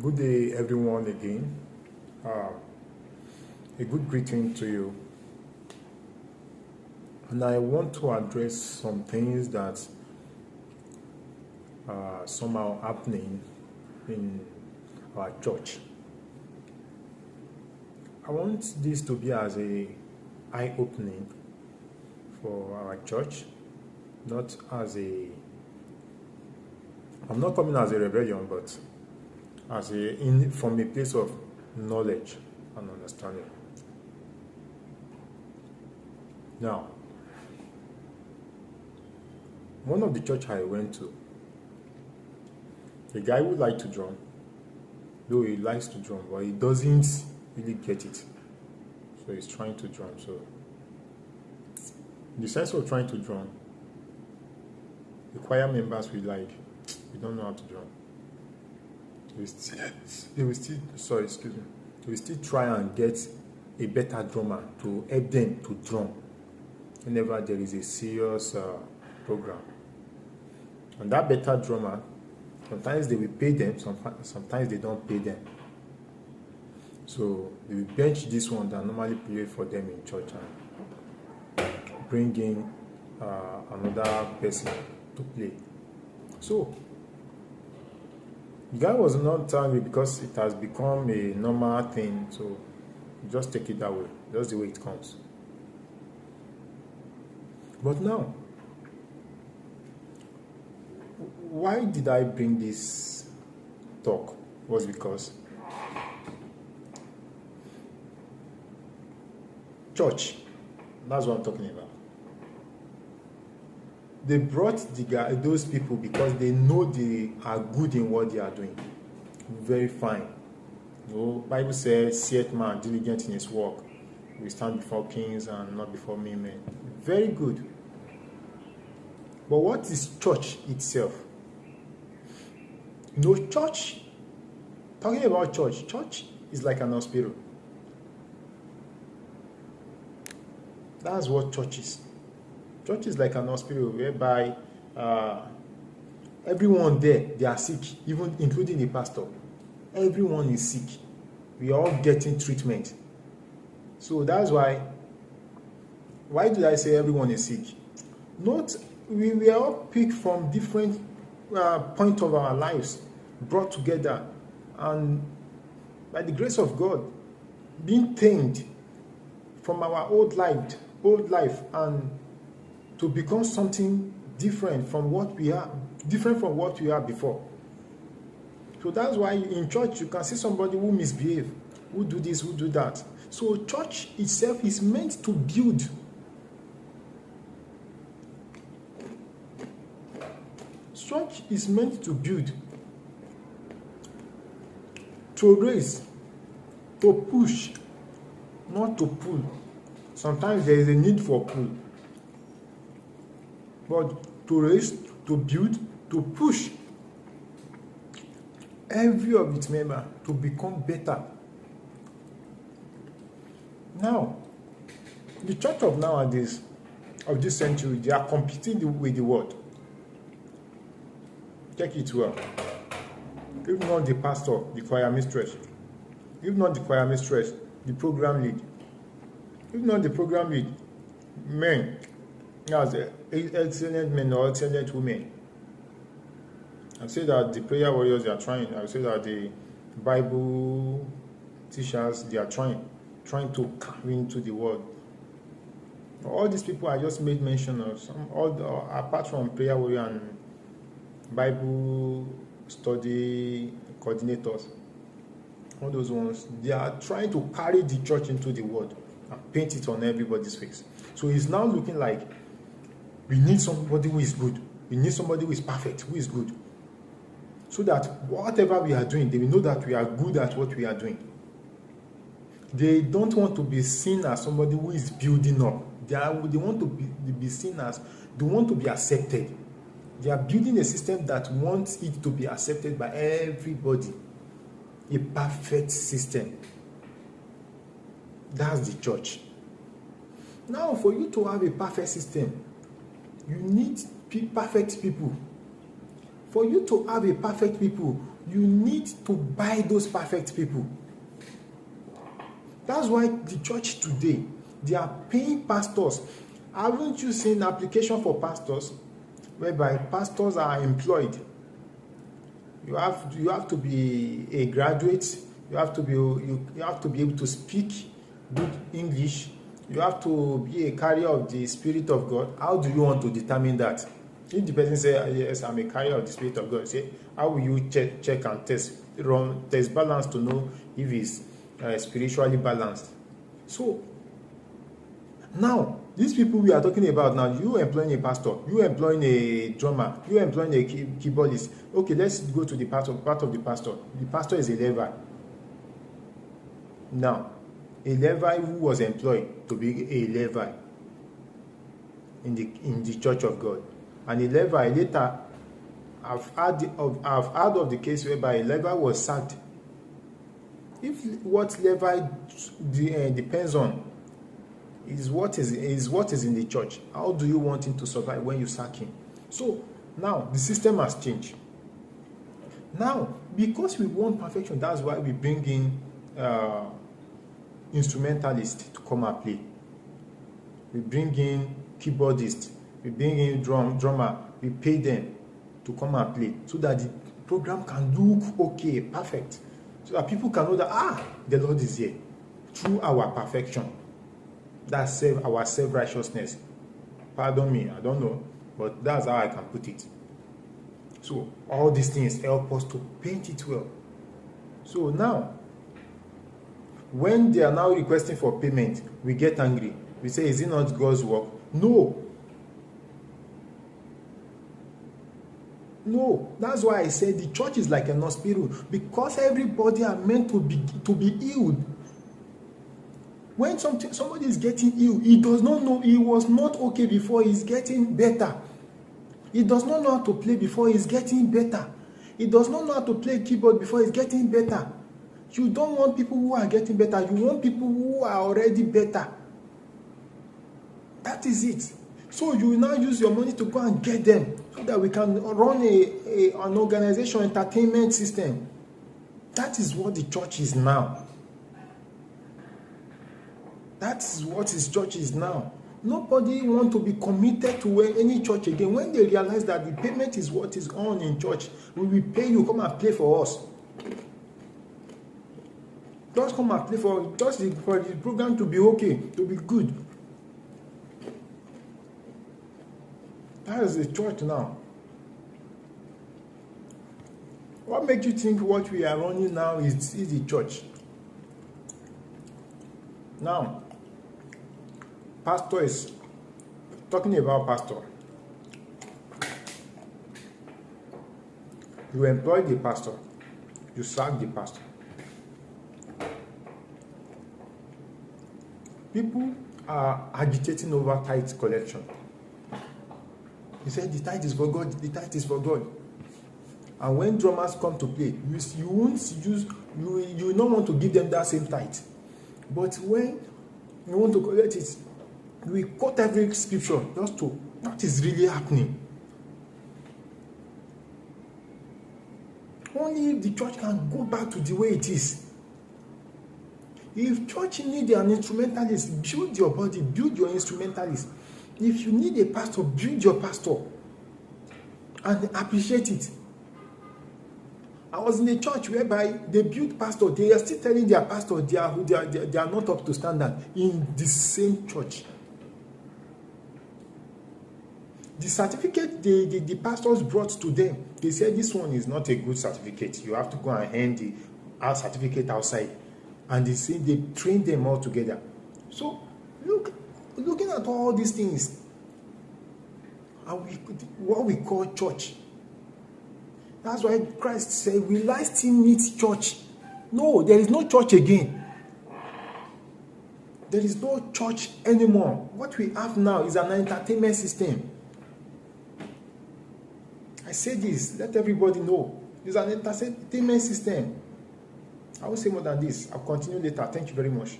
Good day, everyone, again. Uh, a good greeting to you. And I want to address some things that are somehow happening in our church. I want this to be as a eye-opening for our church, not as a. I'm not coming as a rebellion, but as from a place of knowledge and understanding. Now, one of the church I went to, the guy would like to drum, though he likes to drum, but he doesn't really get it. So he's trying to drum. So, in the sense of trying to drum, the choir members will like, we don't know how to drum. They will still try and get a better drummer to help them to drum whenever there is a serious program. And that better drummer, sometimes they will pay them, sometimes they don't pay them. So they will bench this one that normally play for them in church and bring in another person to play. So the guy was not angry because it has become a normal thing. So just take it that way. That's the way it comes. But now, why did I bring this talk? Was because church, that's what I'm talking about. They brought those people because they know they are good in what they are doing. Very fine. Bible says, "Seeth man diligent in his work, we stand before kings and not before men." Very good. But what is church itself? Church, talking about church is like an hospital. That's what church is. Church is like an hospital whereby everyone there, they are sick, even including the pastor. Everyone is sick. We are all getting treatment. So that's why did I say everyone is sick? We are all picked from different points of our lives, brought together, and by the grace of God, being tamed from our old life and to become something different from what we are before. So that's why in church you can see somebody who misbehave, who do this, who do that. So church itself is meant to build. Church is meant to build, to raise, to push, not to pull. Sometimes there is a need for pull. But to raise, to build, to push every of its members to become better. Now, the church of nowadays, of this century, they are competing with the world. Take it well. If not the pastor, the choir mistress. If not the choir mistress, the program lead. If not the program lead, men. As excellent men or excellent women. I say that the prayer warriors, they are trying. I say that the Bible teachers, they are trying to come into the world. All these people I just made mention of, apart from prayer warrior and Bible study coordinators, all those ones, they are trying to carry the church into the world and paint it on everybody's face. So it's now looking like we need somebody who is good. We need somebody who is perfect, who is good. So that whatever we are doing, they will know that we are good at what we are doing. They don't want to be seen as somebody who is building up. They want to be seen as, they want to be accepted. They are building a system that wants it to be accepted by everybody. A perfect system. That's the church. Now, for you to have a perfect system, you need perfect people. For you to have a perfect people, You need to buy those perfect people. That's why the church today, they are paying pastors. Haven't you seen application for pastors whereby pastors are employed? You have to be a graduate. You have to be able to speak good English. You have to be a carrier of the Spirit of God. How do you want to determine that? If the person says, yes, I'm a carrier of the Spirit of God, say, how will you check and test balance to know if he's spiritually balanced? So, now, these people we are talking about now, you employing a pastor, you employing a drummer, you employing a keyboardist. Okay, let's go to the part of the pastor. The pastor is a Levite. Now, a Levite who was employed to be a Levite in the church of God. And a Levite later, I've heard of the case whereby a Levite was sacked. If what Levite depends on is what is in the church, how do you want him to survive when you sack him? So now the system has changed. Now, because we want perfection, that's why we bring in instrumentalists to come and play. We bring in keyboardists. We bring in drummer. We pay them to come and play so that the program can look okay, perfect. So that people can know that, the Lord is here through our perfection. That's our self-righteousness. Pardon me, I don't know, but that's how I can put it. So all these things help us to paint it well. So now, when they are now requesting for payment, we get angry. We say, is it not God's work? No. That's why I said the church is like an hospital, because everybody are meant to be healed. When somebody is getting ill, he does not know he was not okay before he's getting better. He does not know how to play before he's getting better. He does not know how to play keyboard before he's getting better. You don't want people who are getting better. You want people who are already better. That is it. So you will now use your money to go and get them so that we can run an organization entertainment system. That is what the church is now. That is what his church is now. Nobody wants to be committed to any church again. When they realize that the payment is what is on in church, we will pay you, come and play for us. Just come and play for the program to be okay, to be good. That is the church now. What makes you think what we are running now is the church? Now, pastor is talking about pastor. You employ the pastor, you sack the pastor. People are agitating over tithe collection. He said the tithe is for God, the tithe is for God. And when drummers come to play, you will not want to give them that same tithe. But when you want to collect it, we quote every scripture just to what is really happening. Only if the church can go back to the way it is. If church need an instrumentalist, build your body, build your instrumentalist. If you need a pastor, build your pastor and appreciate it. I was in a church whereby they built pastor. They are still telling their pastor they are not up to standard in the same church. The certificate the pastors brought to them, they said this one is not a good certificate. You have to go and hand our certificate outside. And they say they train them all together. So looking at all these things, what we call church. That's why Christ said, will I still need church? No, there is no church again. There is no church anymore. What we have now is an entertainment system. I say this, let everybody know. It's an entertainment system. I won't say more than this. I'll continue later. Thank you very much.